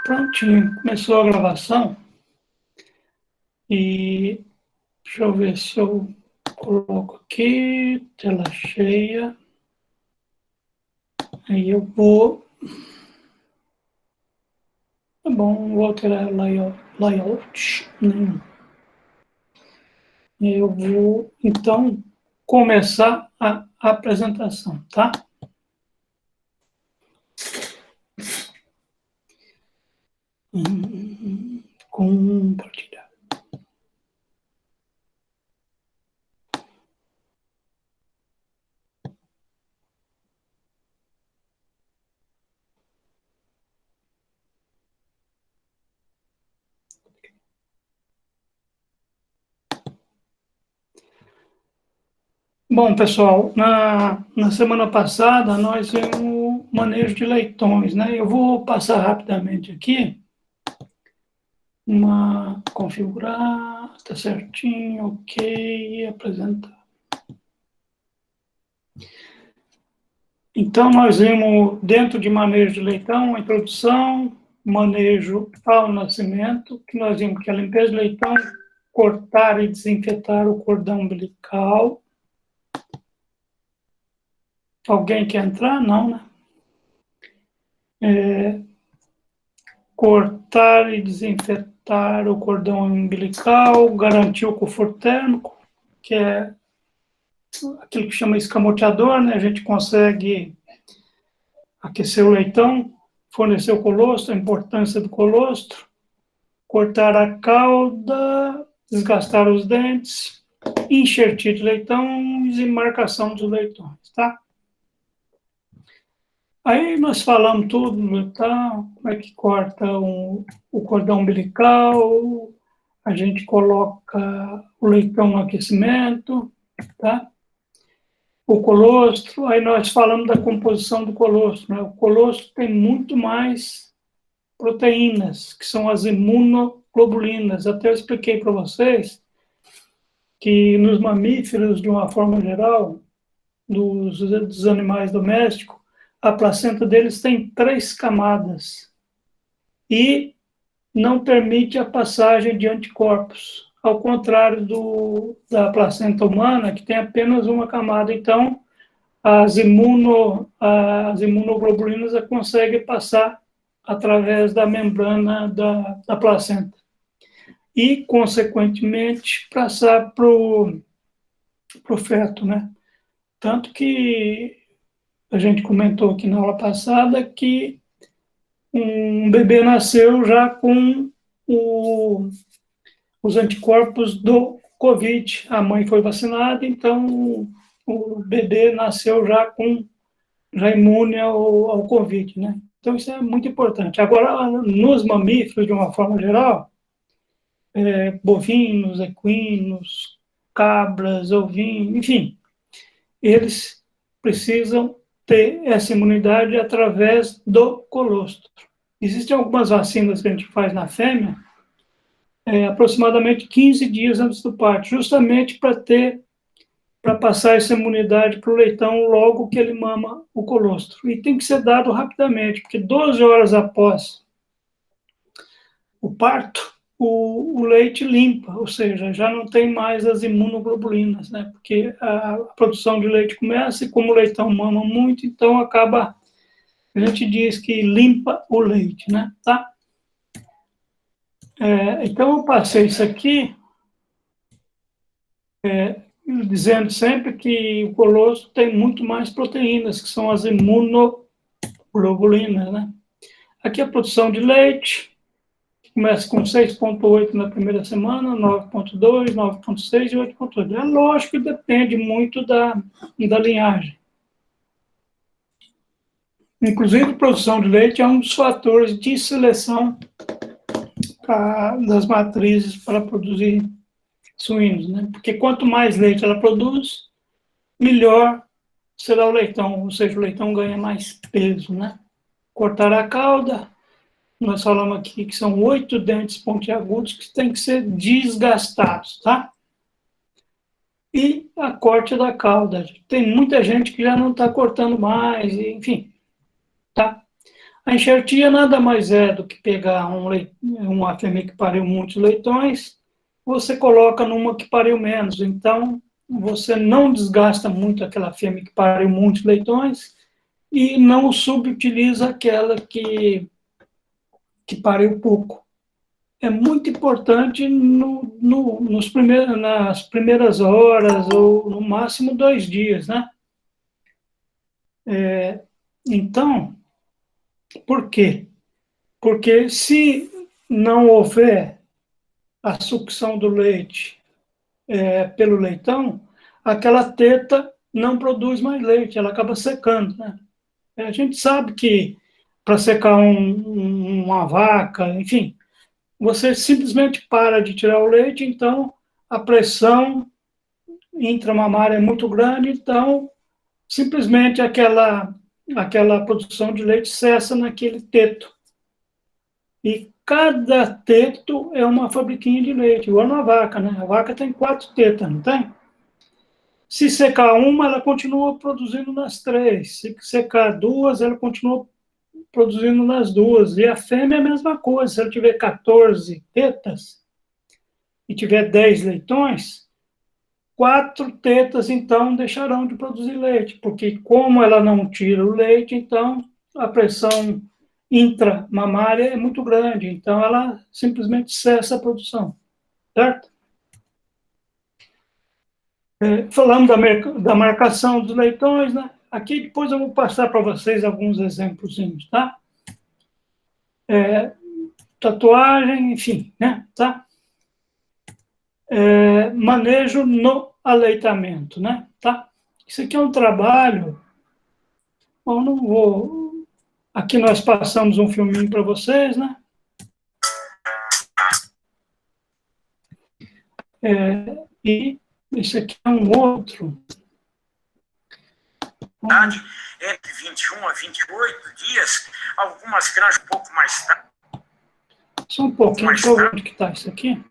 Prontinho, começou a gravação. E deixa eu ver se eu coloco aqui, tela cheia. Aí eu vou. Tá bom, vou alterar layout nenhum. E eu vou, então, começar a apresentação, tá? Compartilhar. Bom, pessoal, na semana passada nós vimos o manejo de leitões, né? Eu vou passar rapidamente aqui. Configurar, tá certinho, ok, apresentar. Então, nós vimos, dentro de manejo de leitão, a introdução, manejo ao nascimento, que nós vimos que a limpeza de leitão, cortar e desinfetar o cordão umbilical. Alguém quer entrar? Não, né? Cortar e desinfetar o cordão umbilical, garantir o conforto térmico, que é aquilo que chama escamoteador, né? A gente consegue aquecer o leitão, fornecer o colostro, a importância do colostro, cortar a cauda, desgastar os dentes, enxertia de leitões e marcação dos leitões, tá? Aí nós falamos tudo, tá? Como é que corta o cordão umbilical, a gente coloca o leitão no aquecimento, tá? O colostro, aí nós falamos da composição do colostro, né? O colostro tem muito mais proteínas, que são as imunoglobulinas. Até eu expliquei para vocês que nos mamíferos, de uma forma geral, dos animais domésticos, a placenta deles tem 3 camadas e não permite a passagem de anticorpos, ao contrário da placenta humana, que tem apenas uma camada. Então, as imunoglobulinas conseguem passar através da membrana da placenta e, consequentemente, passar para o feto, né? Tanto que a gente comentou aqui na aula passada que um bebê nasceu já com os anticorpos do Covid. A mãe foi vacinada, então o bebê nasceu já imune ao Covid, né? Então, isso é muito importante. Agora, nos mamíferos, de uma forma geral, bovinos, equinos, cabras, ovinos, enfim, eles precisam ter essa imunidade através do colostro. Existem algumas vacinas que a gente faz na fêmea, aproximadamente 15 dias antes do parto, justamente para passar essa imunidade para o leitão logo que ele mama o colostro. E tem que ser dado rapidamente, porque 12 horas após o parto, o leite limpa, ou seja, já não tem mais as imunoglobulinas, né? Porque a produção de leite começa e como o leitão mama muito, então acaba, a gente diz que limpa o leite, né? Tá? Então eu passei isso aqui, dizendo sempre que o colostro tem muito mais proteínas, que são as imunoglobulinas, né? Aqui a produção de leite, começa com 6,8 na primeira semana, 9,2, 9,6 e 8,8. É lógico que depende muito da linhagem. Inclusive, a produção de leite é um dos fatores de seleção das matrizes para produzir suínos, né? Porque quanto mais leite ela produz, melhor será o leitão, ou seja, o leitão ganha mais peso, né? Cortar a cauda, nós falamos aqui que são 8 dentes pontiagudos que têm que ser desgastados, tá? E a corte da cauda. Tem muita gente que já não está cortando mais, enfim, tá? A enxertia nada mais é do que pegar uma fêmea que pariu muitos leitões, você coloca numa que pariu menos. Então, você não desgasta muito aquela fêmea que pariu muitos leitões e não subutiliza aquela que pariu pouco. É muito importante nas primeiras horas, ou no máximo 2 dias, né? Então, por quê? Porque se não houver a sucção do leite pelo leitão, aquela teta não produz mais leite, ela acaba secando, né? A gente sabe que para secar uma vaca, enfim, você simplesmente para de tirar o leite, então a pressão intramamária é muito grande, então simplesmente aquela produção de leite cessa naquele teto. E cada teto é uma fabriquinha de leite, igual na vaca, né? A vaca tem 4 tetas, não tem? Se secar uma, ela continua produzindo nas 3. Se secar 2, ela continua produzindo nas 2. E a fêmea é a mesma coisa. Se ela tiver 14 tetas e tiver 10 leitões, 4 tetas, então, deixarão de produzir leite, porque como ela não tira o leite, então a pressão intramamária é muito grande, então ela simplesmente cessa a produção, certo? Falando da marcação dos leitões, né? Aqui depois eu vou passar para vocês alguns exemplos, tá? Tatuagem, enfim, né? Tá? Manejo no aleitamento, né? Tá? Isso aqui é um trabalho. Bom, não vou. Aqui nós passamos um filminho para vocês, né? E esse aqui é um outro. Entre 21 a 28 dias, algumas granjas um pouco mais tarde. Só um pouquinho, deixa eu ver onde que está isso aqui.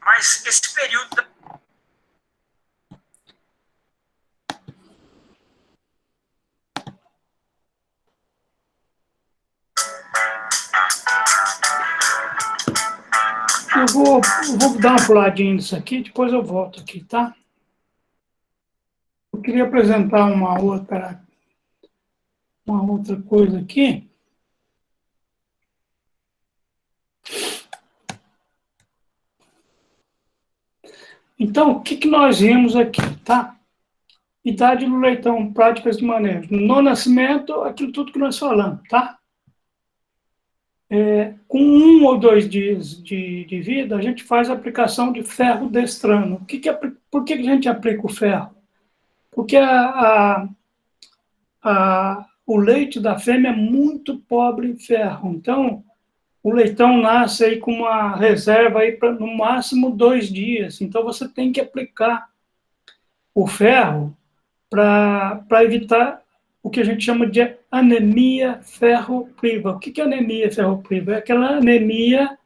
Mas esse período... Eu vou dar uma puladinha nisso aqui, depois eu volto aqui, tá? Eu queria apresentar uma outra coisa aqui. Então, o que nós vimos aqui, tá? Idade do leitão, práticas de manejo. No nascimento, aquilo tudo que nós falamos, tá? Com 1 ou 2 dias de vida, a gente faz a aplicação de ferro destrano. Por que a gente aplica o ferro? Porque o leite da fêmea é muito pobre em ferro. Então, o leitão nasce aí com uma reserva aí para no máximo 2 dias. Então, você tem que aplicar o ferro para evitar o que a gente chama de anemia ferropriva. O que é anemia ferropriva? É aquela anemia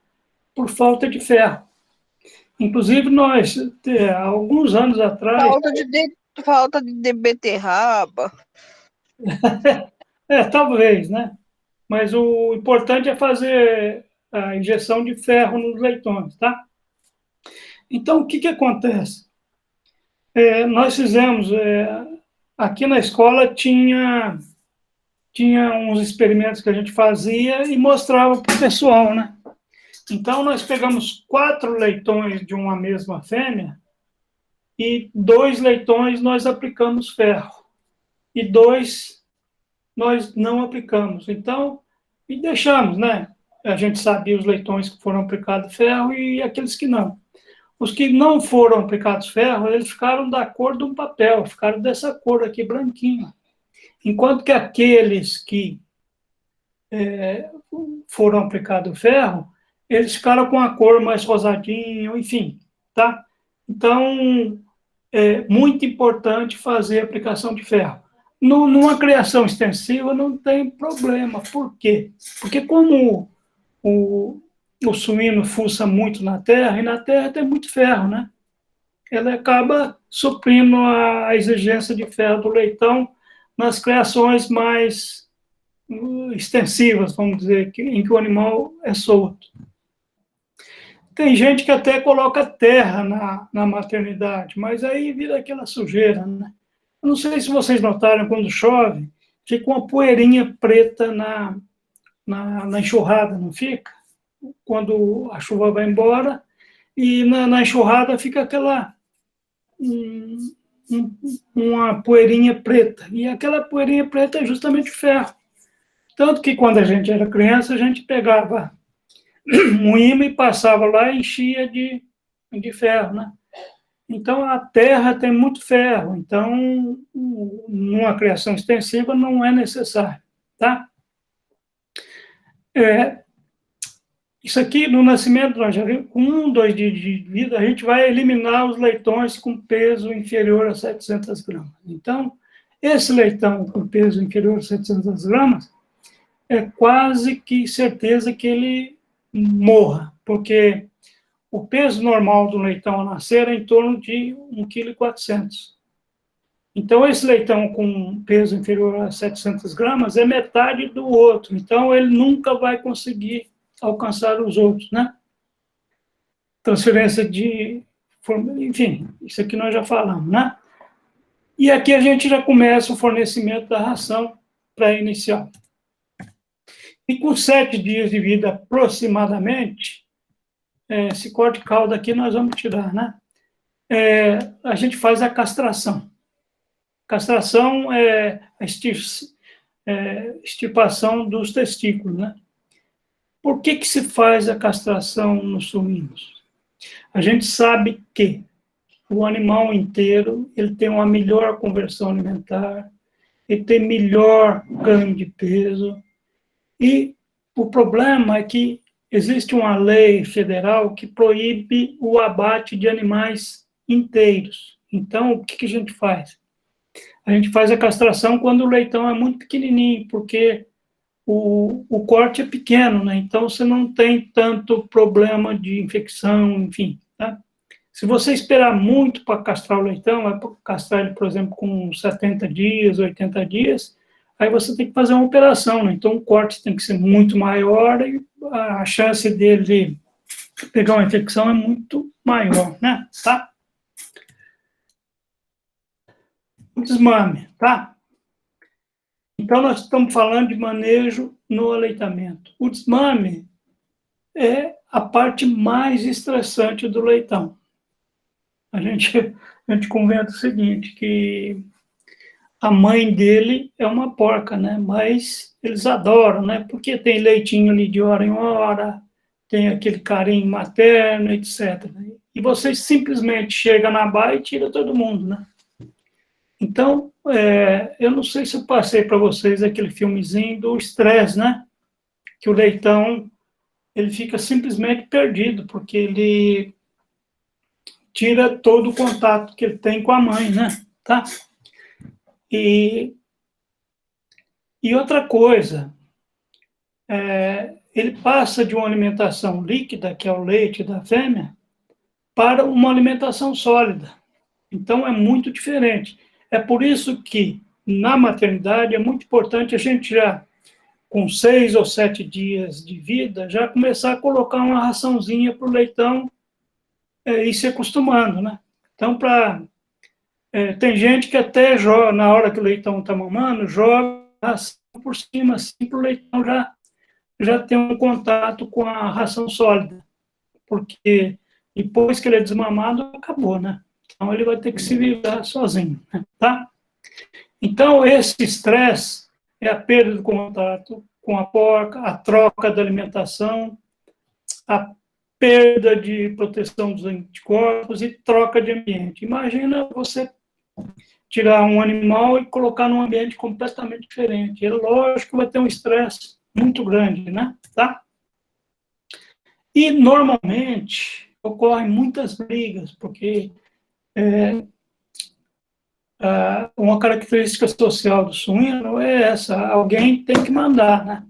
por falta de ferro. Inclusive, nós, há alguns anos atrás... Falta de beterraba. Talvez, né? Mas o importante é fazer a injeção de ferro nos leitões, tá? Então, o que acontece? Nós fizemos... aqui na escola tinha uns experimentos que a gente fazia e mostrava para o pessoal, né? Então, nós pegamos 4 leitões de uma mesma fêmea e 2 leitões nós aplicamos ferro e 2 nós não aplicamos. Então, e deixamos, né? A gente sabia os leitões que foram aplicados ferro e aqueles que não. Os que não foram aplicados ferro, eles ficaram da cor de um papel, ficaram dessa cor aqui, branquinha. Enquanto que aqueles que foram aplicados ferro, eles ficaram com a cor mais rosadinha, enfim, tá? Então, é muito importante fazer a aplicação de ferro. Numa criação extensiva não tem problema. Por quê? Porque como o suíno fuça muito na terra, e na terra tem muito ferro, né? Ele acaba suprindo a exigência de ferro do leitão nas criações mais extensivas, vamos dizer, em que o animal é solto. Tem gente que até coloca terra na maternidade, mas aí vira aquela sujeira, né? Eu não sei se vocês notaram, quando chove, fica uma poeirinha preta na enxurrada, não fica? Quando a chuva vai embora, e na enxurrada fica aquela uma poeirinha preta. E aquela poeirinha preta é justamente ferro. Tanto que quando a gente era criança, a gente pegava um imã e passava lá e enchia de ferro, né? Então, a terra tem muito ferro. Então, numa criação extensiva, não é necessário, tá? Isso aqui, no nascimento, nós já vimos, com 1, 2 dias de vida, a gente vai eliminar os leitões com peso inferior a 700 gramas. Então, esse leitão com peso inferior a 700 gramas, é quase que certeza que ele morra, porque o peso normal do leitão a nascer é em torno de 1,4 kg. Então, esse leitão com peso inferior a 700 gramas é metade do outro. Então, ele nunca vai conseguir alcançar os outros, né? Transferência de... Enfim, isso aqui nós já falamos, né? E aqui a gente já começa o fornecimento da ração pré-inicial. E com 7 dias de vida aproximadamente, esse corte de cauda aqui nós vamos tirar, né? A gente faz a castração. Castração é a extirpação dos testículos, né? Por que se faz a castração nos suínos? A gente sabe que o animal inteiro ele tem uma melhor conversão alimentar, ele tem melhor ganho de peso, e o problema é que existe uma lei federal que proíbe o abate de animais inteiros. Então, o que a gente faz? A gente faz a castração quando o leitão é muito pequenininho, porque o corte é pequeno, né? Então você não tem tanto problema de infecção, enfim, tá? Se você esperar muito para castrar o leitão, vai castrar ele, por exemplo, com 70 dias, 80 dias, aí você tem que fazer uma operação, né? Então o corte tem que ser muito maior e a chance dele pegar uma infecção é muito maior, né? Tá? O desmame, tá? Então, nós estamos falando de manejo no aleitamento. O desmame é a parte mais estressante do leitão. A gente comenta o seguinte, que a mãe dele é uma porca, né? Mas eles adoram, né? Porque tem leitinho ali de hora em hora, tem aquele carinho materno, etc. E você simplesmente chega na baia e tira todo mundo, né? Então, eu não sei se eu passei para vocês aquele filmezinho do estresse, né? Que o leitão, ele fica simplesmente perdido, porque ele tira todo o contato que ele tem com a mãe, né? Tá? E outra coisa, ele passa de uma alimentação líquida, que é o leite da fêmea, para uma alimentação sólida. Então, é muito diferente. É por isso que, na maternidade, é muito importante a gente já, com 6 ou 7 dias de vida, já começar a colocar uma raçãozinha para o leitão ir se acostumando, né? Então, tem gente que até joga, na hora que o leitão está mamando, joga a ração por cima, assim, para o leitão já ter um contato com a ração sólida. Porque depois que ele é desmamado, acabou, né? Então, ele vai ter que se virar sozinho, né? Tá? Então, esse estresse é a perda do contato com a porca, a troca da alimentação, a perda de proteção dos anticorpos e troca de ambiente. Imagina você tirar um animal e colocar num ambiente completamente diferente. É lógico que vai ter um estresse muito grande, né? Tá? E, normalmente, ocorrem muitas brigas, porque uma característica social do suíno é essa, alguém tem que mandar, né?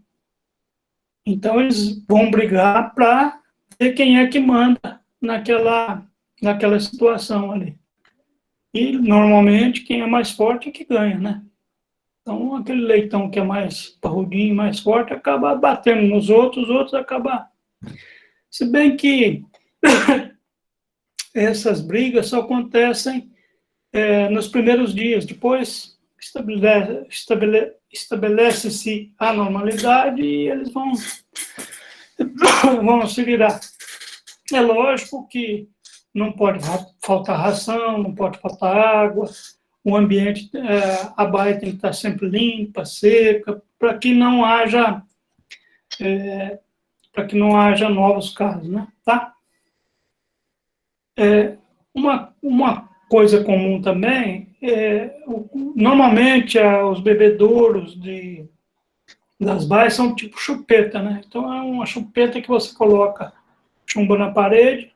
Então, eles vão brigar para ver quem é que manda naquela situação ali. E, normalmente, quem é mais forte é que ganha, né? Então, aquele leitão que é mais parrudinho, mais forte, acaba batendo nos outros, os outros acabam... Se bem que essas brigas só acontecem nos primeiros dias, depois estabelece-se a normalidade e eles vão se virar. É lógico que não pode faltar ração, não pode faltar água, o ambiente, a baia tem que estar sempre limpa, seca, para que não haja novos casos, né? Tá? Uma coisa comum também normalmente os bebedouros das baias são tipo chupeta, né? Então é uma chupeta que você coloca chumbo na parede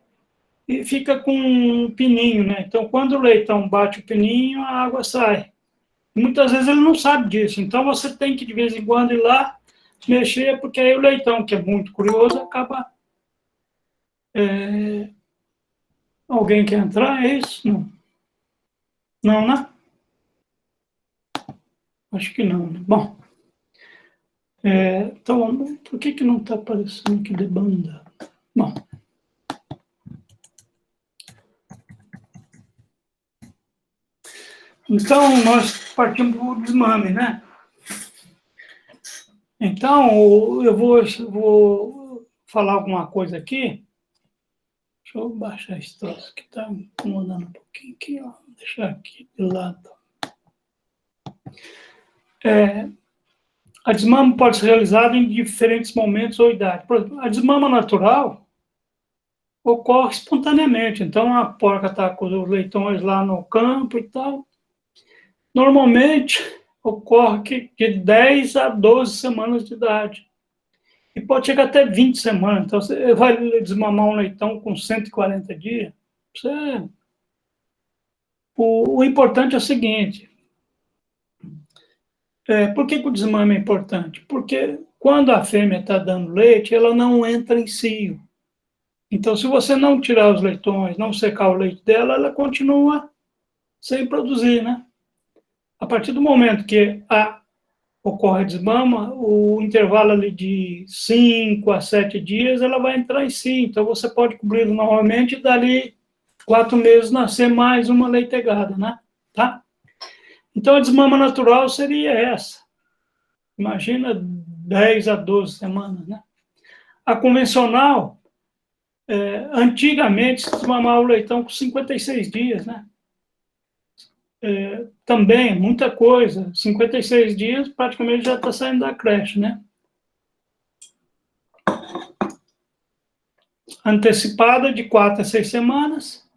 e fica com um pininho, né? Então quando o leitão bate o pininho, a água sai. Muitas vezes ele não sabe disso, então você tem que de vez em quando ir lá mexer, porque aí o leitão, que é muito curioso, acaba... Alguém quer entrar? É isso? Não. Não, né? Acho que não. Né? Bom, então, por que não está aparecendo aqui de banda? Bom. Então, nós partimos do desmame, né? Então, eu vou falar alguma coisa aqui. Deixa eu baixar esse troço que está me incomodando um pouquinho aqui, ó. Vou deixar aqui do lado. A desmama pode ser realizada em diferentes momentos ou idade. Por exemplo, a desmama natural ocorre espontaneamente. Então, a porca está com os leitões lá no campo e tal. Normalmente, ocorre de 10 a 12 semanas de idade. E pode chegar até 20 semanas. Então, você vai desmamar um leitão com 140 dias. O importante é o seguinte. Por que o desmame é importante? Porque quando a fêmea está dando leite, ela não entra em cio. Então, se você não tirar os leitões, não secar o leite dela, ela continua sem produzir, né? A partir do momento que ocorre a desmama, o intervalo ali de 5 a 7 dias, ela vai entrar em si. Então, você pode cobri-lo normalmente e dali 4 meses nascer mais uma leitegada, né? Tá? Então, a desmama natural seria essa. Imagina 10 a 12 semanas, né? A convencional, antigamente, se desmamava o leitão com 56 dias, né? Também, muita coisa. 56 dias, praticamente já está saindo da creche, né? Antecipada de 4 a 6 semanas.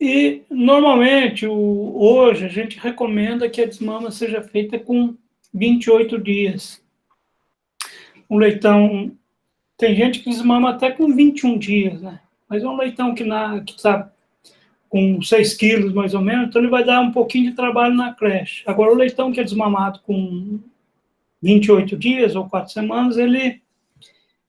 E, normalmente, hoje, a gente recomenda que a desmama seja feita com 28 dias. O leitão... Tem gente que desmama até com 21 dias, né? Mas é um leitão que está com 6 quilos, mais ou menos, então ele vai dar um pouquinho de trabalho na creche. Agora, o leitão que é desmamado com 28 dias ou 4 semanas, ele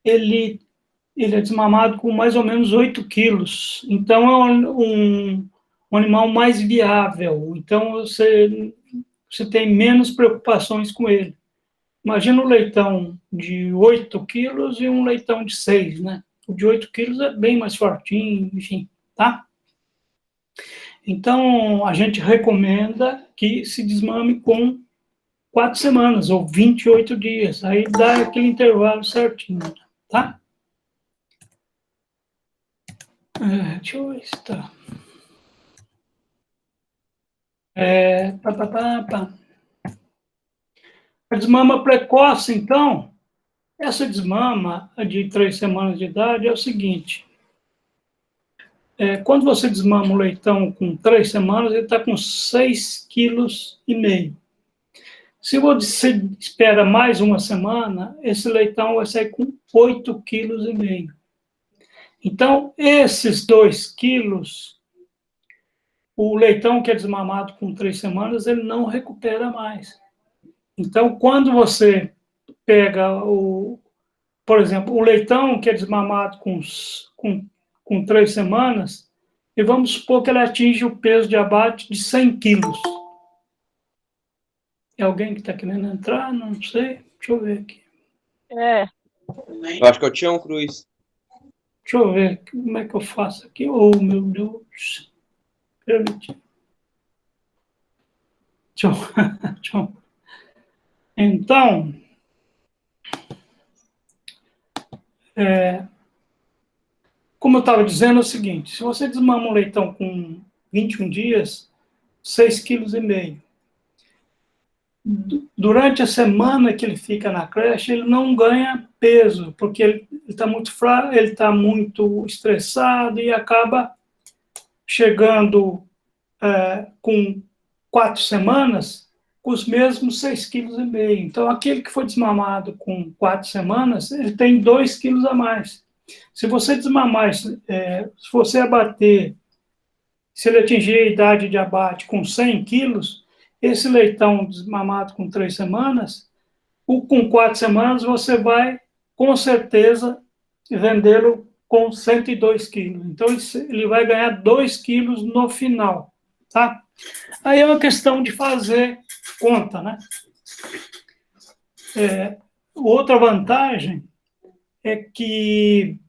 é desmamado com mais ou menos 8 quilos. Então, é um animal mais viável. Então, você tem menos preocupações com ele. Imagina um leitão de 8 quilos e um leitão de 6, né? O de 8 quilos é bem mais fortinho, enfim, tá? Então, a gente recomenda que se desmame com 4 semanas, ou 28 dias. Aí dá aquele intervalo certinho, tá? Deixa eu ver se tá. A desmama precoce, então, essa desmama de 3 semanas de idade é o seguinte. Quando você desmama um leitão com 3 semanas, ele está com 6,5 quilos. Se você espera mais uma semana, esse leitão vai sair com 8,5 quilos. Então, esses 2 quilos, o leitão que é desmamado com 3 semanas, ele não recupera mais. Então, quando você pega, por exemplo, o leitão que é desmamado com 3 semanas, e vamos supor que ele atinge o peso de abate de 100 quilos. É alguém que está querendo entrar? Não sei. Deixa eu ver aqui. Eu acho que é o Tião Cruz. Deixa eu ver como é que eu faço aqui. Oh, meu Deus. Permitir. Deixa eu... Então, como eu estava dizendo, é o seguinte: se você desmama um leitão com 21 dias, 6,5 kg. Durante a semana que ele fica na creche, ele não ganha peso, porque ele está muito fraco, ele está muito estressado e acaba chegando com 4 semanas com os mesmos 6,5 kg. Então, aquele que foi desmamado com 4 semanas, ele tem 2 quilos a mais. Se você desmamar, se você abater, se ele atingir a idade de abate com 100 quilos, esse leitão desmamado com 3 semanas, com 4 semanas, você vai, com certeza, vendê-lo com 102 quilos. Então, ele vai ganhar 2 quilos no final, tá? Aí é uma questão de fazer conta, né? Outra vantagem é que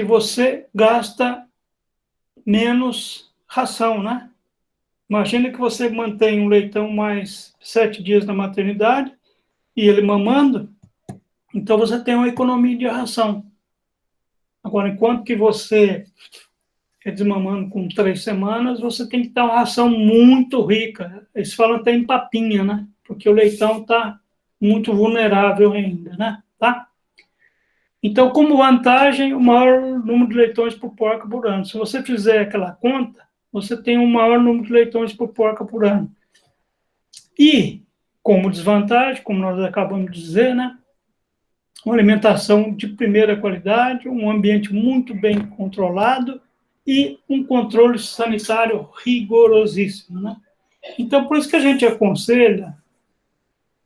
você gasta menos ração, né? Imagina que você mantém um leitão mais 7 dias na maternidade e ele mamando, então você tem uma economia de ração. Agora, enquanto que você desmamando com 3 semanas, você tem que dar uma ração muito rica. Eles falam até em papinha, né? Porque o leitão está muito vulnerável ainda, né? Tá? Então, como vantagem, o maior número de leitões por porca por ano. Se você fizer aquela conta, você tem um maior número de leitões por porca por ano. E, como desvantagem, como nós acabamos de dizer, né? Uma alimentação de primeira qualidade, um ambiente muito bem controlado e um controle sanitário rigorosíssimo, né? Então, por isso que a gente aconselha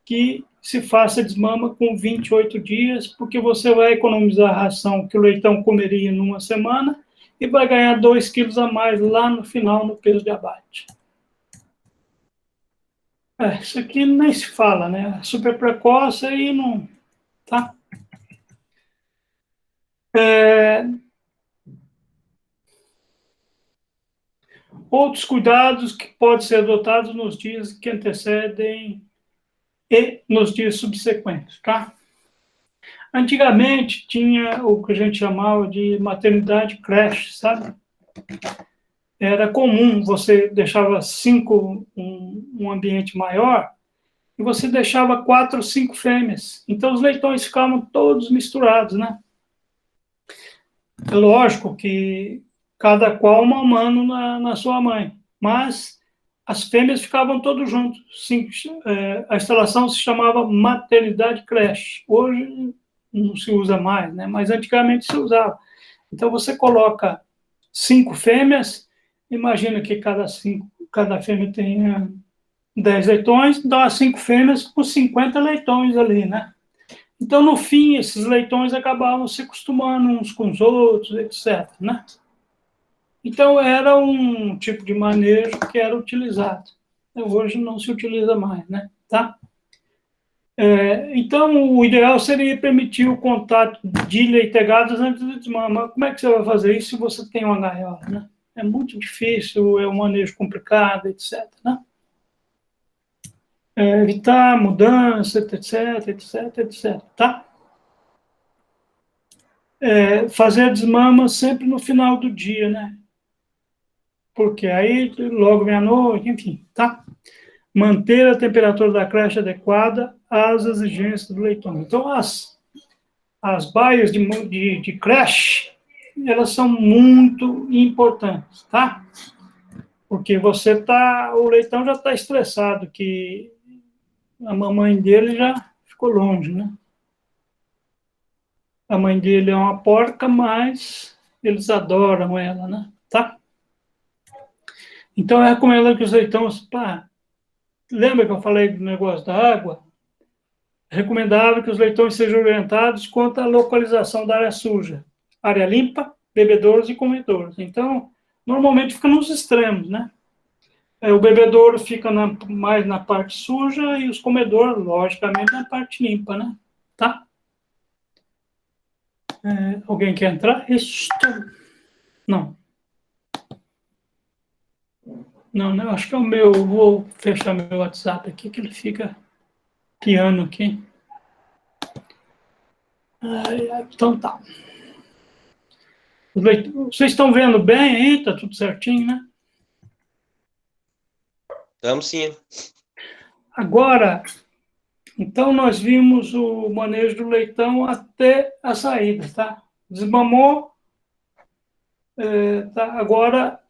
que se faça desmama com 28 dias, porque você vai economizar a ração que o leitão comeria numa semana e vai ganhar 2 quilos a mais lá no final, no peso de abate. Isso aqui nem se fala, né? Super precoce aí não... Tá? Outros cuidados que podem ser adotados nos dias que antecedem e nos dias subsequentes, tá? Antigamente tinha o que a gente chamava de maternidade creche, sabe? Era comum, você deixava 5, um ambiente maior, e você deixava 4 ou 5 fêmeas. Então os leitões ficavam todos misturados, né? É lógico que cada qual mamando na sua mãe, mas as fêmeas ficavam todos juntos. Sim, a instalação se chamava maternidade creche. Hoje não se usa mais, né? Mas antigamente se usava. Então você coloca 5 fêmeas, imagina que cada fêmea tenha 10 leitões, então as 5 fêmeas com 50 leitões ali, né? Então, no fim, esses leitões acabavam se acostumando uns com os outros, etc., né? Então, era um tipo de manejo que era utilizado. Hoje não se utiliza mais, né? Tá? Então, o ideal seria permitir o contato de leitegadas antes de desmamar. Como é que você vai fazer isso se você tem uma gaiola, né? É muito difícil, é um manejo complicado, etc., né? Evitar mudança, etc., etc., etc., tá? Fazer a desmama sempre no final do dia, né? Porque aí, logo meia-noite, enfim, tá? Manter a temperatura da creche adequada às exigências do leitão. Então, as baias de creche, elas são muito importantes, tá? Porque o leitão já está estressado, que a mamãe dele já ficou longe, né? A mãe dele é uma porca, mas eles adoram ela, né? Tá? Então, eu recomendo que os leitões... lembra que eu falei do negócio da água? É recomendável que os leitões sejam orientados quanto à localização da área suja. Área limpa, bebedouros e comedouros. Então, normalmente fica nos extremos, né? O bebedouro fica mais na parte suja e os comedores, logicamente, na parte limpa, né? Tá? Alguém quer entrar? Isso. Não. Não, acho que é o meu. Vou fechar meu WhatsApp aqui, que ele fica piano aqui. Então tá. Vocês estão vendo bem aí? Tá tudo certinho, né? Estamos sim. Agora, então nós vimos o manejo do leitão até a saída, tá? Desmamou, tá? Agora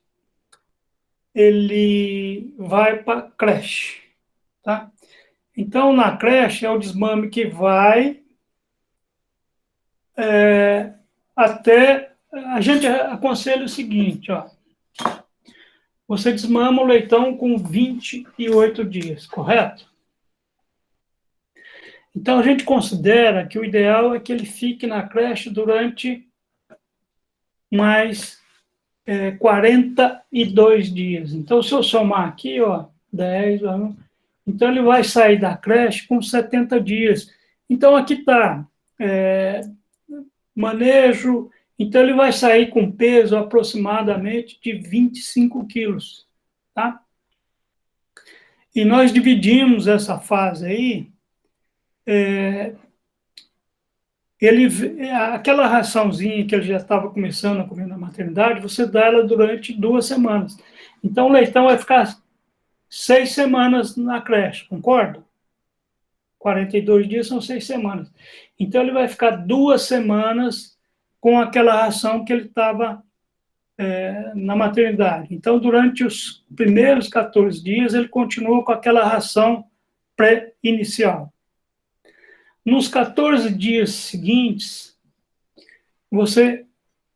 ele vai para a creche, tá? Então, na creche é o desmame que vai até... A gente aconselha o seguinte, ó. Você desmama o leitão com 28 dias, correto? Então, a gente considera que o ideal é que ele fique na creche durante mais 42 dias. Então, se eu somar aqui, ó, 10, então ele vai sair da creche com 70 dias. Então, aqui está, manejo, então ele vai sair com peso aproximadamente de 25 quilos, tá? E nós dividimos essa fase aí, aquela raçãozinha que ele já estava começando a comer na maternidade, você dá ela durante 2 semanas. Então, o leitão vai ficar 6 semanas na creche, concorda? 42 dias são 6 semanas. Então, ele vai ficar 2 semanas com aquela ração que ele estava na maternidade. Então, durante os primeiros 14 dias, ele continua com aquela ração pré-inicial. Nos 14 dias seguintes, você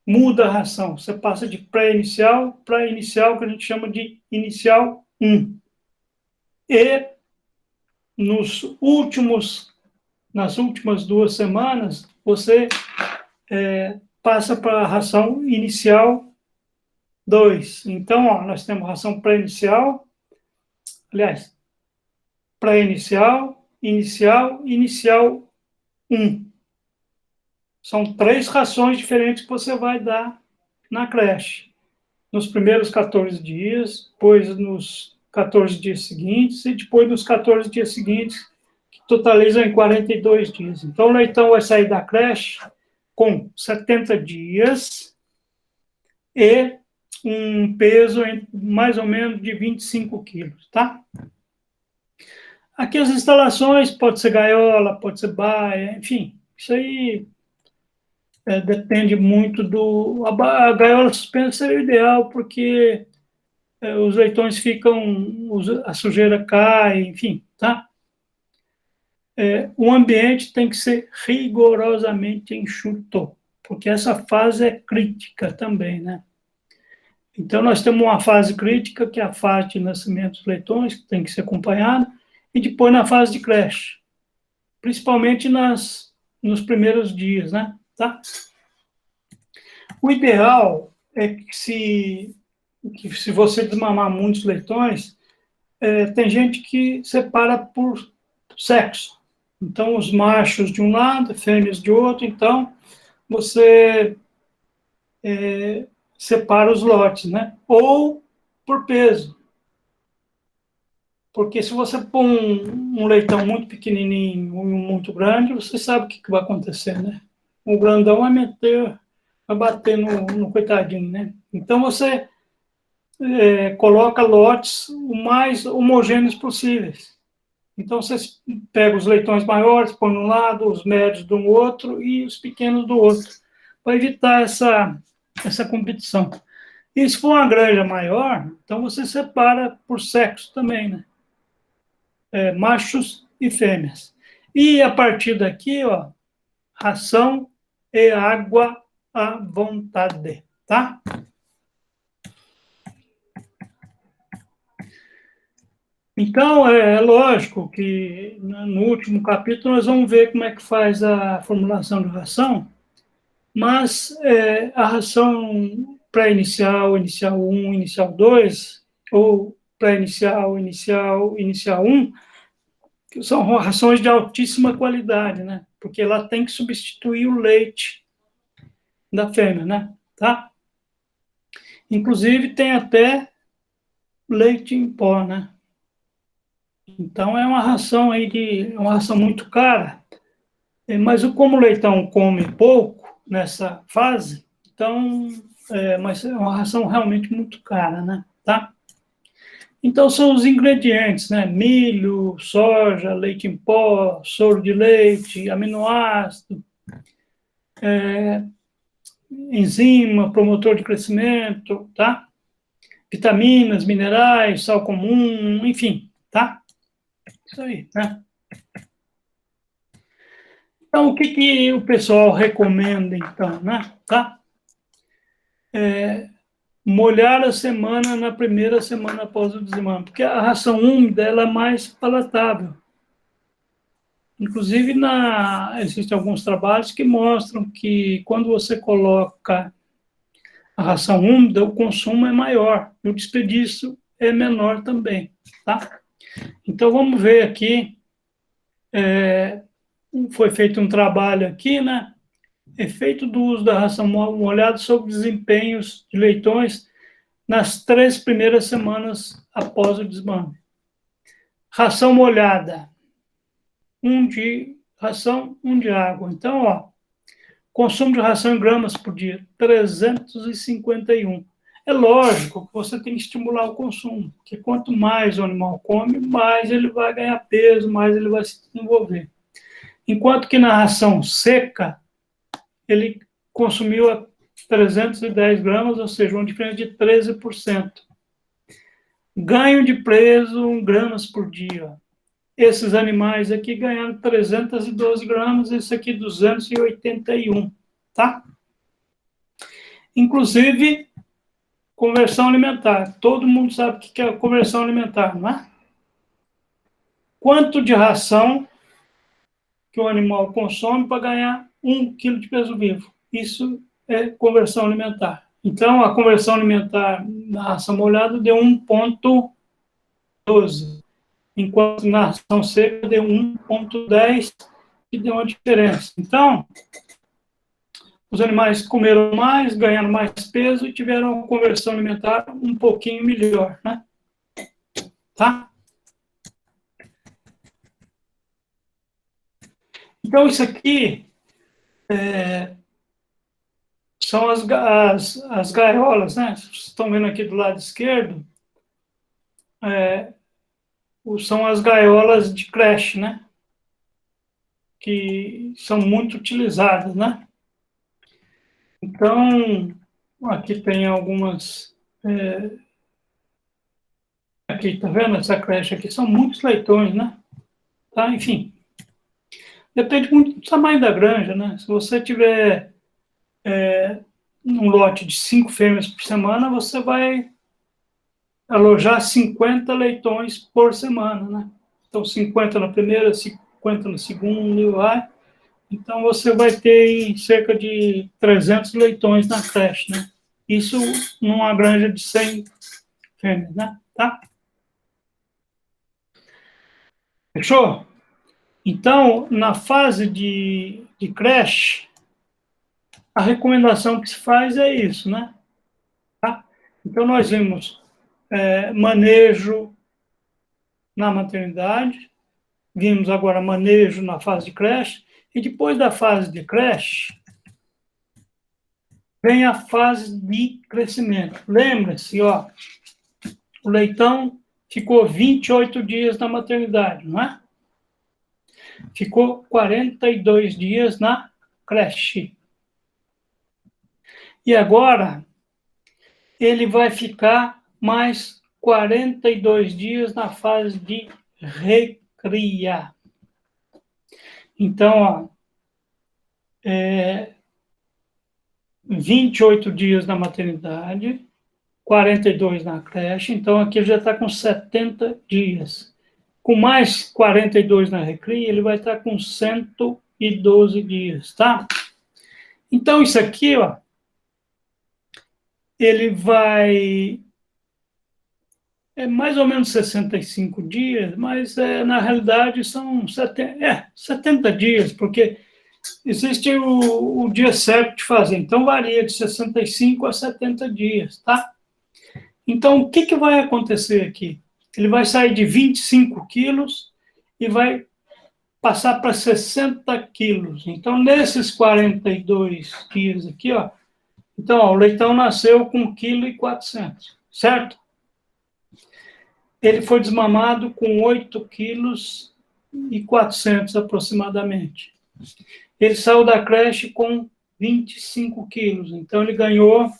muda a ração. Você passa de pré-inicial para inicial, que a gente chama de inicial 1. E nas últimas 2 semanas, você passa para a ração inicial 2. Então, ó, nós temos ração pré-inicial, aliás, pré-inicial, inicial 1. São 3 rações diferentes que você vai dar na creche. Nos primeiros 14 dias, depois nos 14 dias seguintes e depois nos 14 dias seguintes, que totalizam em 42 dias. Então, o leitão vai sair da creche com 70 dias e um peso mais ou menos de 25 quilos, tá? Aqui as instalações, pode ser gaiola, pode ser baia, enfim, isso aí depende muito do... A gaiola suspensa seria o ideal, porque os leitões ficam, a sujeira cai, enfim, tá? O ambiente tem que ser rigorosamente enxuto, porque essa fase é crítica também, né? Então, nós temos uma fase crítica, que é a fase de nascimento dos leitões, que tem que ser acompanhada, e depois na fase de creche, principalmente nos primeiros dias, né? Tá? O ideal é que se você desmamar muitos leitões, tem gente que separa por sexo. Então, os machos de um lado, fêmeas de outro, então você separa os lotes, né? Ou por peso. Porque se você pôr um leitão muito pequenininho e um muito grande, você sabe o que vai acontecer, né? O grandão vai bater no coitadinho, né? Então, você coloca lotes o mais homogêneos possíveis. Então, você pega os leitões maiores, põe de um lado, os médios do outro e os pequenos do outro, para evitar essa competição. E se for uma granja maior, então você separa por sexo também, né? Machos e fêmeas. E a partir daqui, ó, ração e água à vontade, tá? Então, é lógico que no último capítulo nós vamos ver como é que faz a formulação de ração, mas a ração pré-inicial, inicial 1, inicial 2, ou pré-inicial, inicial 1, que são rações de altíssima qualidade, né? Porque ela tem que substituir o leite da fêmea, né? Tá? Inclusive, tem até leite em pó, né? Então, é uma ração uma ração muito cara. Mas como o leitão come pouco nessa fase, então, mas é uma ração realmente muito cara, né? Tá? Então, são os ingredientes, né? Milho, soja, leite em pó, soro de leite, aminoácido, enzima, promotor de crescimento, tá? Vitaminas, minerais, sal comum, enfim, tá? Isso aí, né? Então, o que o pessoal recomenda, então, né? Tá? Molhar a semana na primeira semana após o desmame, porque a ração úmida ela é mais palatável. Inclusive, existem alguns trabalhos que mostram que quando você coloca a ração úmida, o consumo é maior e o desperdício é menor também, tá? Então, vamos ver aqui, foi feito um trabalho aqui, né? Efeito do uso da ração molhada sobre desempenhos de leitões nas 3 primeiras semanas após o desmame. Ração molhada, 1 de ração, 1 de água. Então, ó, consumo de ração em gramas por dia, 351. É lógico que você tem que estimular o consumo, porque quanto mais o animal come, mais ele vai ganhar peso, mais ele vai se desenvolver. Enquanto que na ração seca, ele consumiu 310 gramas, ou seja, uma diferença de 13%. Ganho de peso, 1 gramas por dia. Esses animais aqui ganharam 312 gramas, esse aqui 281, tá? Inclusive, conversão alimentar. Todo mundo sabe o que é conversão alimentar, não é? Quanto de ração que o animal consome para ganhar 1 quilo de peso vivo? Isso é conversão alimentar. Então, a conversão alimentar na ração molhada deu 1,12, enquanto na ração seca deu 1,10, que deu uma diferença. Então, os animais comeram mais, ganharam mais peso e tiveram uma conversão alimentar um pouquinho melhor, né? Tá? Então, isso aqui são as gaiolas, né? Vocês estão vendo aqui do lado esquerdo, são as gaiolas de creche, né? Que são muito utilizadas, né? Então, aqui tem algumas... aqui, tá vendo essa creche aqui? São muitos leitões, né? Tá? Enfim, depende muito do tamanho da granja, né? Se você tiver um lote de 5 fêmeas por semana, você vai alojar 50 leitões por semana, né? Então, 50 na primeira, 50 na segunda e vai. Então, você vai ter cerca de 300 leitões na creche, né? Isso numa granja de 100 fêmeas, né? Tá? Fechou? Então, na fase de creche, a recomendação que se faz é isso, né? Tá? Então, nós vimos manejo na maternidade, vimos agora manejo na fase de creche, e depois da fase de creche, vem a fase de crescimento. Lembra-se, ó, o leitão ficou 28 dias na maternidade, não é? Ficou 42 dias na creche. E agora, ele vai ficar mais 42 dias na fase de recria. Então, ó, 28 dias na maternidade, 42 na creche, então aqui ele já está com 70 dias. Com mais 42 na recria, ele vai estar com 112 dias, tá? Então, isso aqui, ó, ele vai é mais ou menos 65 dias, mas na realidade são 70 dias, porque existe o dia certo de fazer, então varia de 65 a 70 dias, tá? Então, o que vai acontecer aqui? Ele vai sair de 25 quilos e vai passar para 60 quilos. Então, nesses 42 dias aqui, ó, então, ó, o leitão nasceu com 1,4 kg, certo? Ele foi desmamado com 8,4 kg aproximadamente. Ele saiu da creche com 25 quilos, então ele ganhou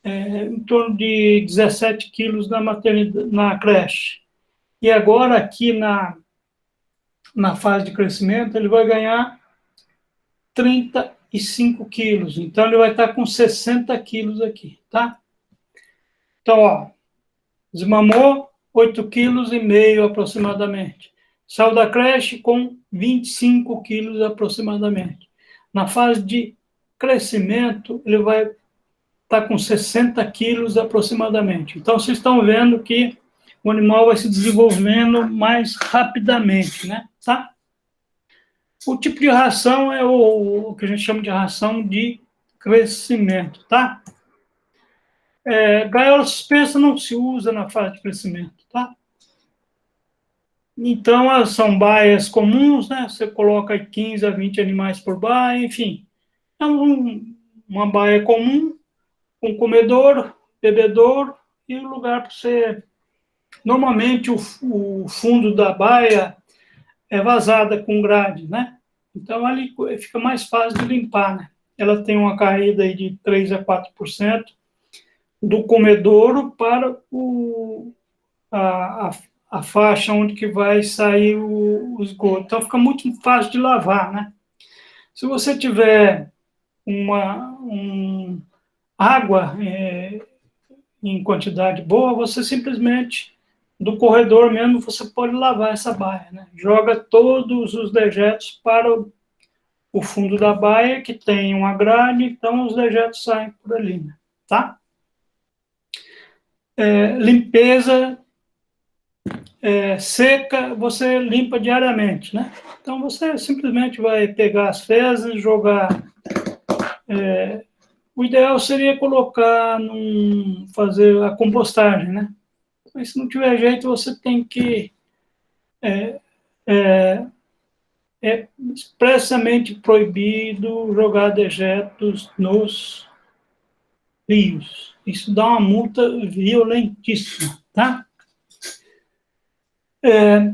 em torno de 17 quilos na creche. E agora, aqui na fase de crescimento, ele vai ganhar 35 quilos. Então, ele vai estar com 60 quilos aqui, tá? Então, ó, desmamou 8,5 kg aproximadamente. Saiu da creche com 25 quilos aproximadamente. Na fase de crescimento, ele vai estar com 60 quilos aproximadamente. Então, vocês estão vendo que o animal vai se desenvolvendo mais rapidamente, né? Tá? O tipo de ração é o que a gente chama de ração de crescimento, tá? Gaiola suspensa não se usa na fase de crescimento, tá? Então, são baias comuns, né? Você coloca 15 a 20 animais por baia, enfim. É uma baia comum, com comedor, bebedouro e o lugar para você... Normalmente, o fundo da baia é vazada com grade, né? Então, ali fica mais fácil de limpar, né? Ela tem uma caída aí de 3 a 4% do comedouro para a faixa onde que vai sair o esgoto. Então, fica muito fácil de lavar, né? Se você tiver água em quantidade boa, você simplesmente, do corredor mesmo, você pode lavar essa baia, né? Joga todos os dejetos para o fundo da baia, que tem uma grade, então os dejetos saem por ali, né? Tá? Limpeza seca, você limpa diariamente, né? Então, você simplesmente vai pegar as fezes, jogar... o ideal seria fazer a compostagem, né? Mas se não tiver jeito, você tem que... É expressamente proibido jogar dejetos nos rios. Isso dá uma multa violentíssima, tá?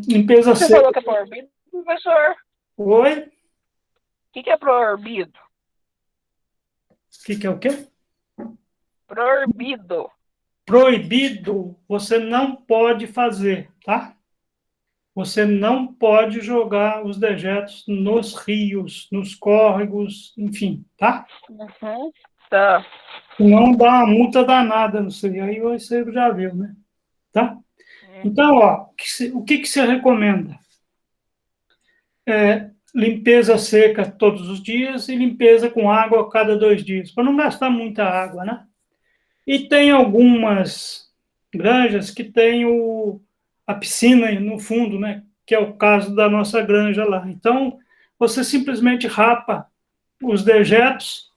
Limpeza Você seca... falou que é proibido, professor? Oi? O que é proibido? O que é o quê? Proibido. Proibido, você não pode fazer, tá? Você não pode jogar os dejetos nos rios, nos córregos, enfim, tá? Uhum. Tá. Não dá uma multa danada, não sei, aí você já viu, né? Tá? Então, ó, o que se recomenda? Limpeza seca todos os dias e limpeza com água a cada 2 dias, para não gastar muita água, né? E tem algumas granjas que tem a piscina no fundo, né? Que é o caso da nossa granja lá. Então, você simplesmente rapa os dejetos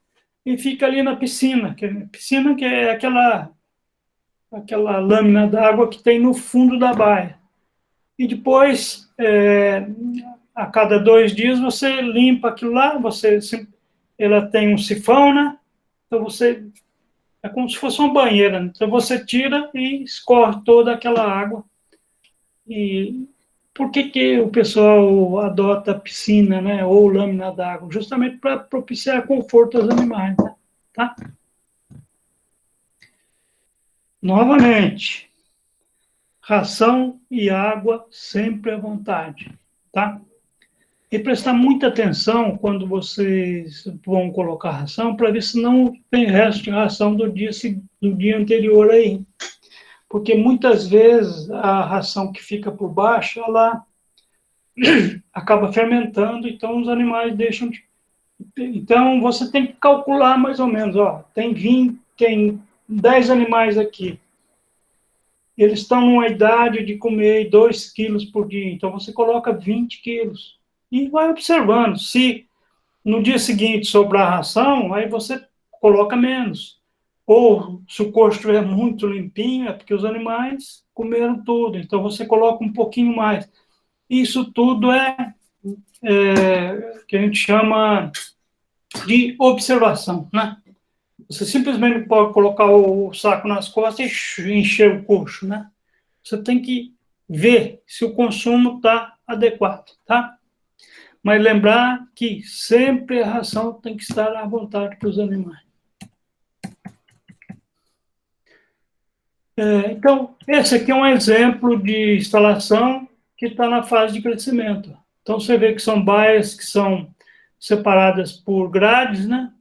e fica ali na piscina, que é aquela lâmina d'água que tem no fundo da baia. E depois, a cada 2 dias, você limpa aquilo lá, ela tem um sifão, né? Então, é como se fosse uma banheira. Então, você tira e escorre toda aquela água. E por que o pessoal adota piscina, né, ou lâmina d'água? Justamente para propiciar conforto aos animais, né? Tá? Novamente, ração e água sempre à vontade, tá? E prestar muita atenção quando vocês vão colocar ração, para ver se não tem resto de ração do dia anterior aí. Porque muitas vezes a ração que fica por baixo, ela acaba fermentando, então os animais deixam de... Então, você tem que calcular mais ou menos, ó, tem 10 animais aqui. eles estão numa idade de comer 2 quilos por dia, então você coloca 20 quilos. E vai observando. Se no dia seguinte sobrar ração, aí você coloca menos. Ou, se o coxo estiver muito limpinho, é porque os animais comeram tudo, então você coloca um pouquinho mais. Isso tudo é que a gente chama de observação, né? Você simplesmente pode colocar o saco nas costas e encher o coxo, né? Você tem que ver se o consumo está adequado, tá? Mas lembrar que sempre a ração tem que estar à vontade para os animais. Então, esse aqui é um exemplo de instalação que está na fase de crescimento. Então, você vê que são baias que são separadas por grades, né?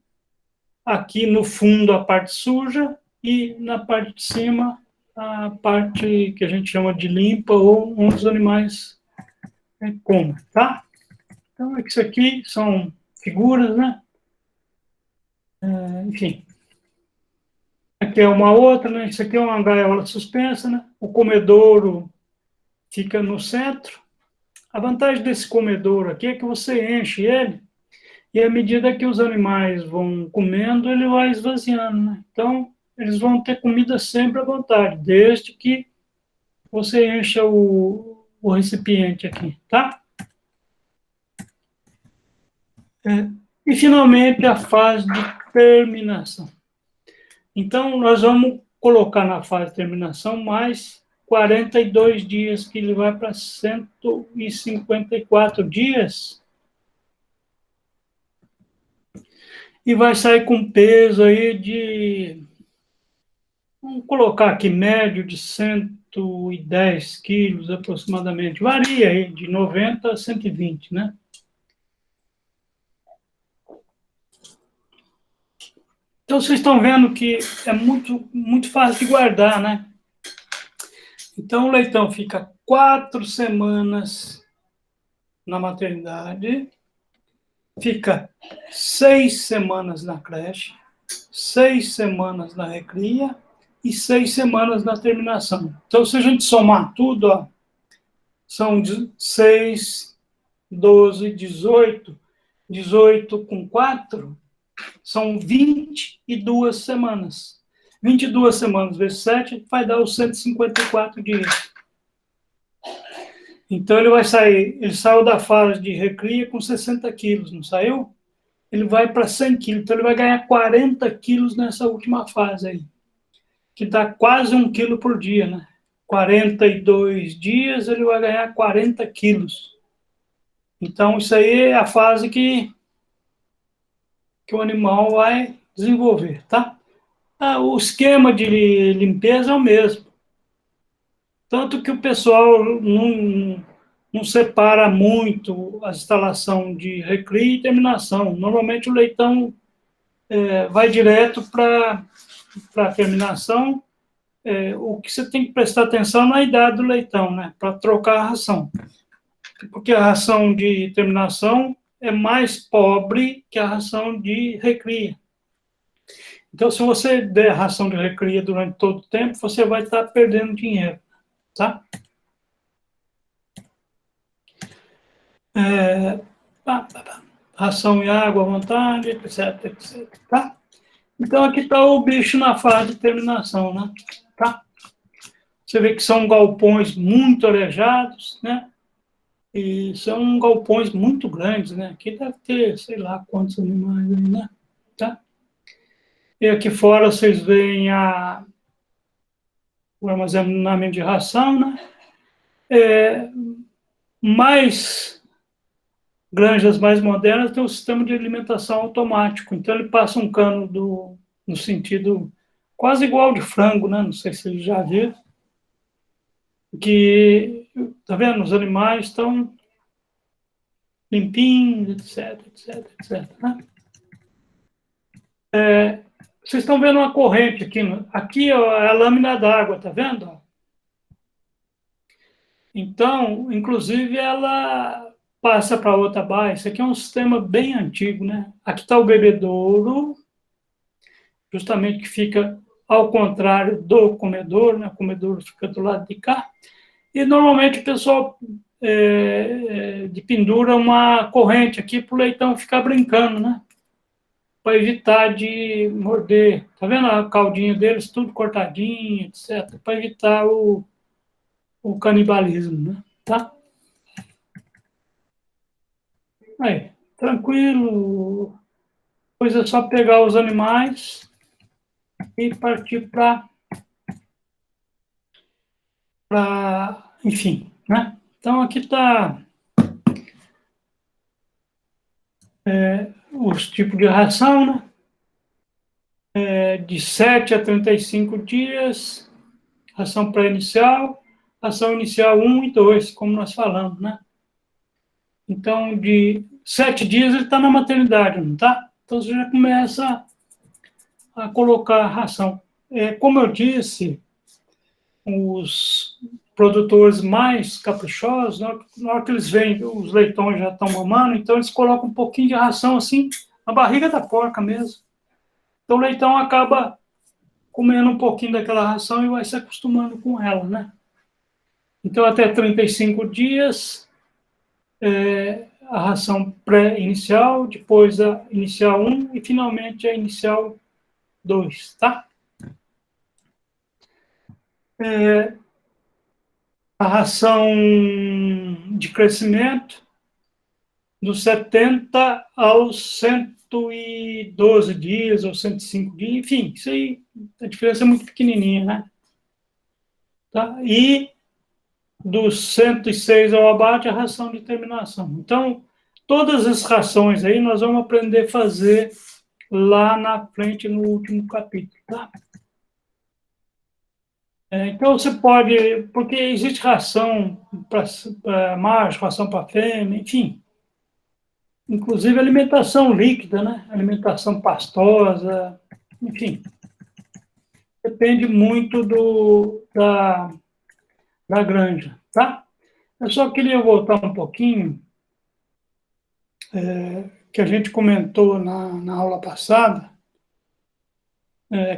Aqui no fundo a parte suja e na parte de cima a parte que a gente chama de limpa ou onde os animais comem, tá? Então, isso aqui são figuras, né? Enfim. Aqui é uma outra, né? Isso aqui é uma gaiola suspensa, né? O comedouro fica no centro. A vantagem desse comedouro aqui é que você enche ele e à medida que os animais vão comendo, ele vai esvaziando, né? Então, eles vão ter comida sempre à vontade, desde que você encha o recipiente aqui, tá? E, finalmente, a fase de terminação. Então, nós vamos colocar na fase de terminação mais 42 dias, que ele vai para 154 dias. E vai sair com peso aí de, vamos colocar aqui, médio de 110 quilos aproximadamente. Varia aí, de 90 a 120, né? Então, vocês estão vendo que é muito fácil de guardar, né? Então, o leitão fica 4 semanas na maternidade, fica 6 semanas na creche, 6 semanas na recria e 6 semanas na terminação. Então, se a gente somar tudo, ó, são 6, 12, 18, 18 com 4, são 22 semanas. 22 semanas vezes 7 vai dar os 154 dias. Então, ele saiu da fase de recria com 60 quilos, não saiu? Ele vai para 100 quilos, então ele vai ganhar 40 quilos nessa última fase aí, que dá quase 1 quilo por dia, né? 42 dias, ele vai ganhar 40 quilos. Então, isso aí é a fase que o animal vai desenvolver, tá? O esquema de limpeza é o mesmo. Tanto que o pessoal não separa muito a instalação de recria e terminação. Normalmente o leitão vai direto para a terminação. O que você tem que prestar atenção na idade do leitão, né? Para trocar a ração. Porque a ração de terminação é mais pobre que a ração de recria. Então, se você der ração de recria durante todo o tempo, você vai estar perdendo dinheiro, tá? Ração e água à vontade, etc, etc, tá? Então, aqui está o bicho na fase de terminação, né? Tá? Você vê que são galpões muito arejados, né? E são galpões muito grandes, né? Aqui deve ter, sei lá, quantos animais aí, né? Tá? E aqui fora vocês veem o armazenamento de ração, né? Granjas mais modernas têm um sistema de alimentação automático. Então, ele passa um cano no sentido quase igual de frango, né? Não sei se vocês já viram. Que, tá vendo? Os animais estão limpinhos, etc, etc, etc, né? Vocês estão vendo uma corrente aqui. Aqui ó, é a lâmina d'água, tá vendo? Então, inclusive, ela passa para outra baia. Isso aqui é um sistema bem antigo, né? Aqui está o bebedouro, justamente que fica ao contrário do comedouro, né? O comedouro fica do lado de cá. E normalmente o pessoal de pendura uma corrente aqui para o leitão ficar brincando, né? Para evitar de morder. Tá vendo a caldinha deles tudo cortadinho, etc. Para evitar o canibalismo, né? Tá? Aí, tranquilo. Depois é só pegar os animais e partir enfim, né? Então, aqui está os tipos de ração, né? De 7 a 35 dias, ração pré-inicial, ração inicial 1 e 2, como nós falamos, né? Então, de 7 dias ele está na maternidade, não está? Então, você já começa a colocar a ração. Como eu disse, os produtores mais caprichosos, na hora que eles veem, os leitões já estão mamando, então eles colocam um pouquinho de ração assim, na barriga da porca mesmo. Então o leitão acaba comendo um pouquinho daquela ração e vai se acostumando com ela, né? Então até 35 dias, a ração pré-inicial, depois a inicial 1 e finalmente a inicial 2, tá? A ração de crescimento dos 70 aos 112 dias ou 105 dias, enfim, isso aí, a diferença é muito pequenininha, né? Tá? E dos 106 ao abate, a ração de terminação. Então, todas as rações aí nós vamos aprender a fazer lá na frente, no último capítulo, tá? Então, você pode, porque existe ração para macho, ração para fêmea, enfim. Inclusive alimentação líquida, né? Alimentação pastosa, enfim. Depende muito da granja, tá? Eu só queria voltar um pouquinho, que a gente comentou na aula passada,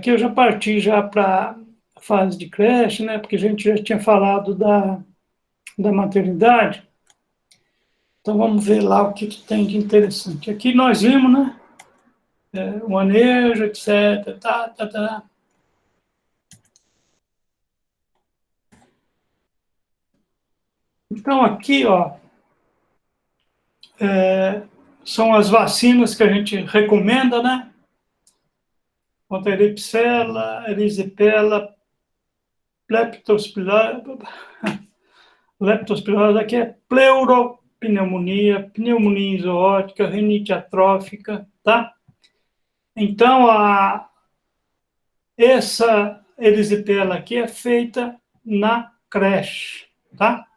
que eu já parti já para a fase de creche, né? Porque a gente já tinha falado da maternidade. Então, vamos ver lá o que tem de interessante. Aqui nós vimos, né? O manejo, etc. Tá. Então, aqui, ó, são as vacinas que a gente recomenda, né? Contra eripsela, erisipela, leptospirose, aqui é pleuropneumonia, pneumonia zoótica, rinite atrófica, tá? Então, essa erisipela aqui é feita na creche, tá?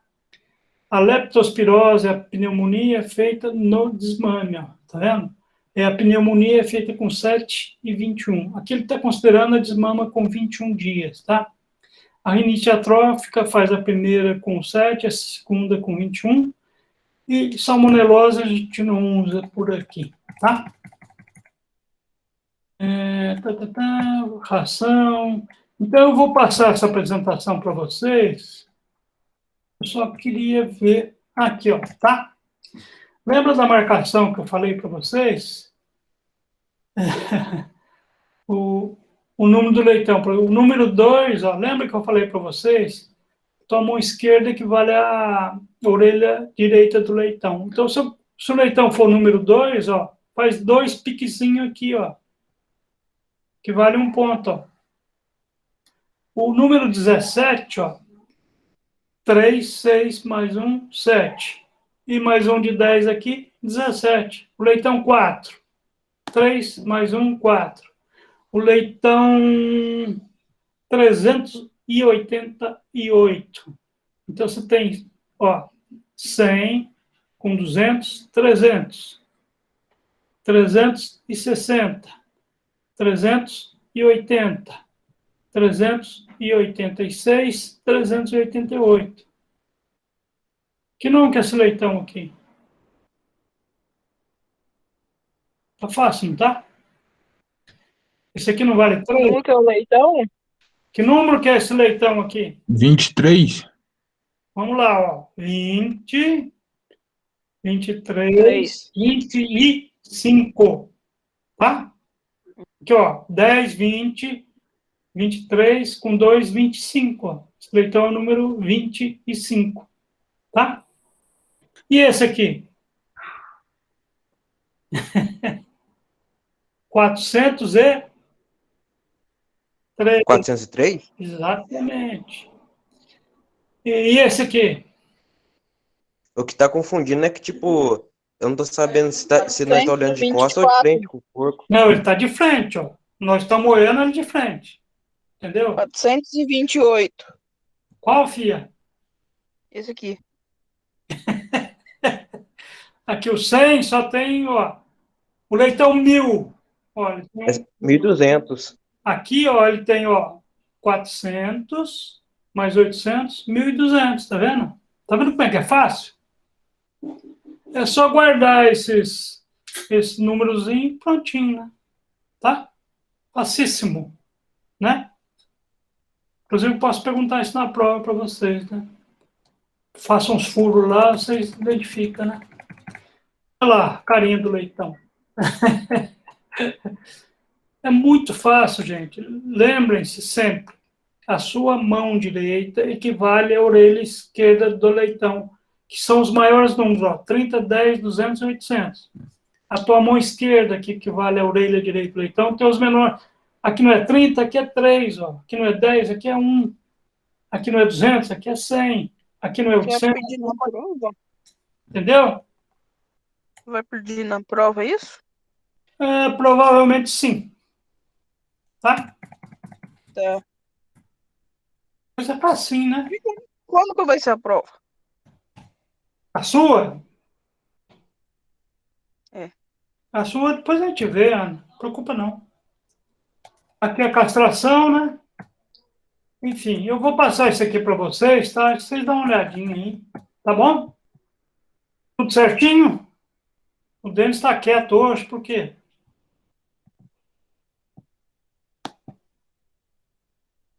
A leptospirose, a pneumonia é feita no desmame, ó, tá vendo? A pneumonia é feita com 7 e 21. Aqui ele está considerando a desmama com 21 dias, tá? A rinite atrófica faz a primeira com 7, a segunda com 21. E salmonelose a gente não usa por aqui, tá? Ração. Então, eu vou passar essa apresentação para vocês. Eu só queria ver aqui, ó, tá? Lembra da marcação que eu falei para vocês? O número do leitão. O número 2, ó, lembra que eu falei para vocês? Então, a mão esquerda equivale à orelha direita do leitão. Então, se o leitão for o número 2, ó, faz 2 piquezinhos aqui, ó, que vale 1 ponto, ó. O número 17, ó, 3, 6, mais 1, 7. E mais um de 10 aqui, 17. O leitão 4. 3 mais 1, 4. O leitão 388. Então, você tem, ó, 100 com 200, 300. 360. 380. 386, 388. Que nome que é esse leitão aqui? Tá fácil, não tá? Esse aqui não vale 3? Como que é o leitão? Que número que é esse leitão aqui? 23. Vamos lá, ó. 20, 23, 3. 25. Tá? Aqui, ó. 10, 20, 23, com 2, 25. Ó. Esse leitão é o número 25. Tá? E esse aqui? 403. 403? Exatamente. E esse aqui? O que tá confundindo é que, tipo, eu não tô sabendo se nós tá olhando de costas ou de frente com o porco. Não, ele está de frente, ó. Nós estamos olhando ele de frente. Entendeu? 428. Qual, fia? Esse aqui. Aqui o 100 só tem, ó. O leitão 1000. Olha, É 1.200. aqui, ó, ele tem, ó, 400 mais 800, 1.200, tá vendo? Tá vendo como é que é fácil? É só guardar esse númerozinho prontinho, né? Tá? Facíssimo, né? Inclusive, posso perguntar isso na prova para vocês, né? Façam uns furos lá, vocês identificam, né? Olha lá, carinha do leitão. É muito fácil, gente. Lembrem-se sempre, a sua mão direita equivale à orelha esquerda do leitão, que são os maiores números, ó, 30, 10, 200 e 800. A tua mão esquerda, que equivale à orelha direita do leitão, tem os menores. Aqui não é 30, aqui é 3, ó. Aqui não é 10, aqui é 1. Aqui não é 200, aqui é 100. Aqui não é Vai 800. pedir na prova? Entendeu? Vai pedir na prova isso? Provavelmente sim. Tá? Tá. Mas é facinho, né? Quando que vai ser a prova? A sua? É. A sua depois a gente vê, Ana. Não preocupa não. Aqui é a castração, né? Enfim, eu vou passar isso aqui para vocês, tá? Vocês dão uma olhadinha aí. Tá bom? Tudo certinho? O Denis está quieto hoje, por quê?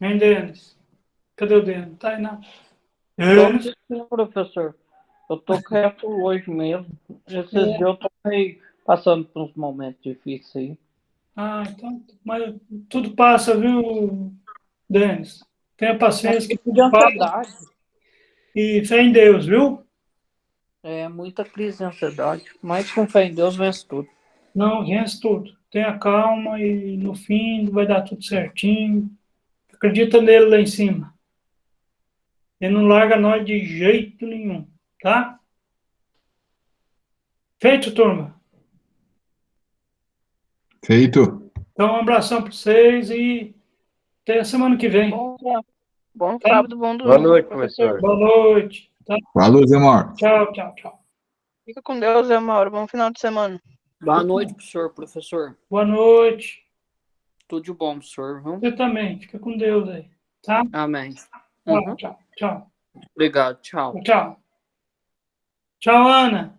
Hein, Denis? Cadê o Denis? Tá aí, não. Denis? Sim, professor. Eu tô quieto hoje mesmo. Esses dias eu tô meio passando por uns momentos difíceis aí. Ah, então, mas tudo passa, viu, Denis? Tenha paciência que De tudo passa. ansiedade. E fé em Deus, viu? É muita crise de ansiedade. Mas com fé em Deus vence tudo. Não, vence tudo. Tenha calma e no fim vai dar tudo certinho. Acredita nele lá em cima. Ele não larga nós de jeito nenhum, tá? Feito, turma? Feito. Então, um abração para vocês e até a semana que vem. Bom sábado, bom domingo. Boa noite, professor. Boa noite. Tá? Falou, Zé Mauro. Tchau, tchau, tchau. Fica com Deus, Zé Mauro. Bom final de semana. Boa noite, professor. Boa noite. Tudo de bom, professor. Viu? Você também. Fica com Deus aí. Tá? Amém. Tchau, tchau, tchau. Obrigado. Tchau. Tchau. Tchau, Ana.